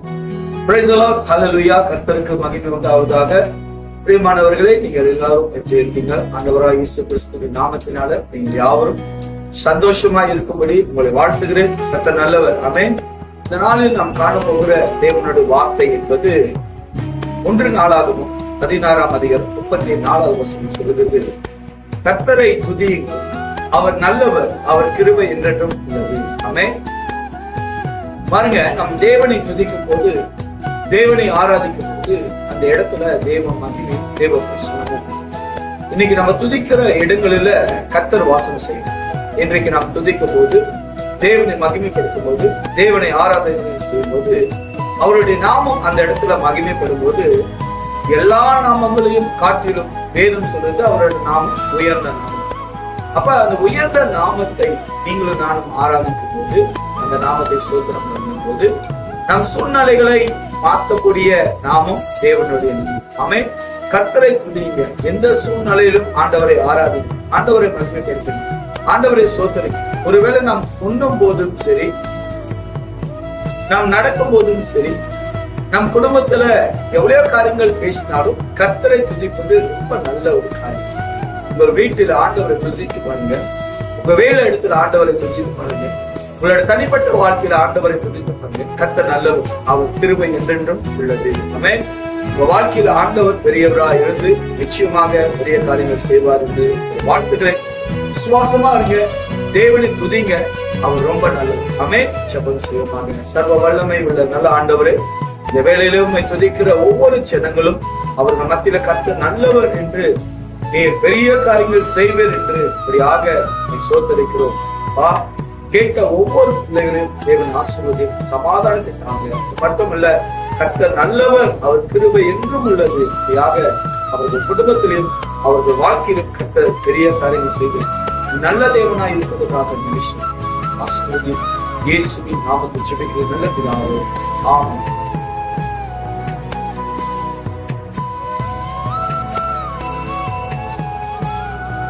Praise the Lord. Hallelujah. கர்த்தருக்கு மகிமை உண்டாவதாக. பிரியமானவர்களே, நீங்கள் எல்லாரும் எப்படி இருக்கீங்க? ஆண்டவராகிய இயேசு கிறிஸ்துவின் நாமத்தினால நீங்கள் யாவரும் சந்தோஷமாய் இருக்கும்படி உங்களை வாழ்த்துகிறேன். கர்த்தர் நல்லவர். ஆமென். இந்த நாளில் நாம் காண போகிற தேவனுடைய வார்த்தை என்பது 1 நாளாகமம் 16ஆம் அதிகாரம் 34வது வசனம் சொல்லுகிறது, கர்த்தரை துதியுங்கள், அவர் நல்லவர், அவர் கிருபை என்றென்றும் உள்ளது. ஆமென். பாருங்க, நம் தேவனை துதிக்கும் போது, தேவனை ஆராதிக்கும் போது அந்த இடத்துல தேவ மகிமை, தேவ பிரசன்னமும். இன்னைக்கு நம்ம துதிக்கிற இடங்களில கர்த்தர் வாசம் செய்யும். இன்றைக்கு நாம் துதிக்கும் போது, தேவனை மகிமைப்படுத்தும் போது, தேவனை ஆராதனை செய்யும் போது, அவருடைய நாமம் அந்த இடத்துல மகிமை பெறும் போது, எல்லா நாமங்களையும் காட்டிலும் வேதம் சொல்றது அவருடைய நாமம் உயர்ந்த நாமம். அப்ப அந்த உயர்ந்த நாமத்தை நீங்களும் நானும் ஆராதிக்கும் போது, அந்த நாமத்தை சோதனம் பண்ணும் போது, நம் சூழ்நிலைகளை மாற்றக்கூடிய நாமம் தேவனுடைய நாமம். ஆமென். கர்த்தரை துதியுங்க. எந்த சூழ்நிலையிலும் ஆண்டவரை ஆராதிங்க, ஆண்டவரை மகிமைப்படுத்துங்க, ஆண்டவரை சோதனைங்க. ஒருவேளை நாம் உண்ணும் போதும் சரி, நாம் நடக்கும் போதும் சரி, நம் குடும்பத்துல எவ்வளவு காரியங்கள் பேசினாலும் கர்த்தரை துதிப்பது ரொம்ப நல்ல ஒரு காரியம். உங்க வீட்டில் ஆண்டவரை துதித்து பாருங்க, உங்க வேலை இடத்துல ஆண்டவரை துதித்து பாருங்க, உங்களோட தனிப்பட்ட வாழ்க்கையில ஆண்டவரை துதித்து பாருங்க. கர்த்தர் நல்லவர், அவர் கிருபை என்றென்றும் உள்ளது. ஆமென். உங்க வாழ்க்கையில ஆண்டவர் பெரியவராக இருந்து நிச்சயமாக பெரிய காரியங்கள் செய்வார் என்று வாழ்த்துக்கிறேன். விசுவாசமா இருங்க, தேவனை துதிங்க, அவர் ரொம்ப நல்லவர். ஆமென். ஜெபம் செய்வோமாக. சர்வ வல்லமை உள்ள நல்ல ஆண்டவரே, இந்த வேளையில உம்மை துதிக்கிற ஒவ்வொரு ஜனங்களும் அவர்கள் மத்தியில கர்த்தர் நல்லவர் என்று, நீர் பெரிய காரியங்கள் செய்வர் என்று இப்படியாக நீ சோதரிக்கிறோம். கேட்ட ஒவ்வொரு பிள்ளைகளையும் தேவன் ஆசீர்வதியும் சமாதானத்தை தாங்க. மட்டுமல்ல, கர்த்தர் நல்லவர், அவர் கிருபை என்றும் உள்ளது. இப்படியாக அவர்கள் குடும்பத்திலும் அவர்கள் வாழ்க்கையிலும் கர்த்தர் பெரிய காரியங்கள் செய்து நல்ல தேவனாய் இருப்பதற்காக நிமிஷம் ஆசீர்வதியும். இயேசுவின் நாமத்தில் ஜெபிக்கிற நல்ல பிதாவே, ஆமென்.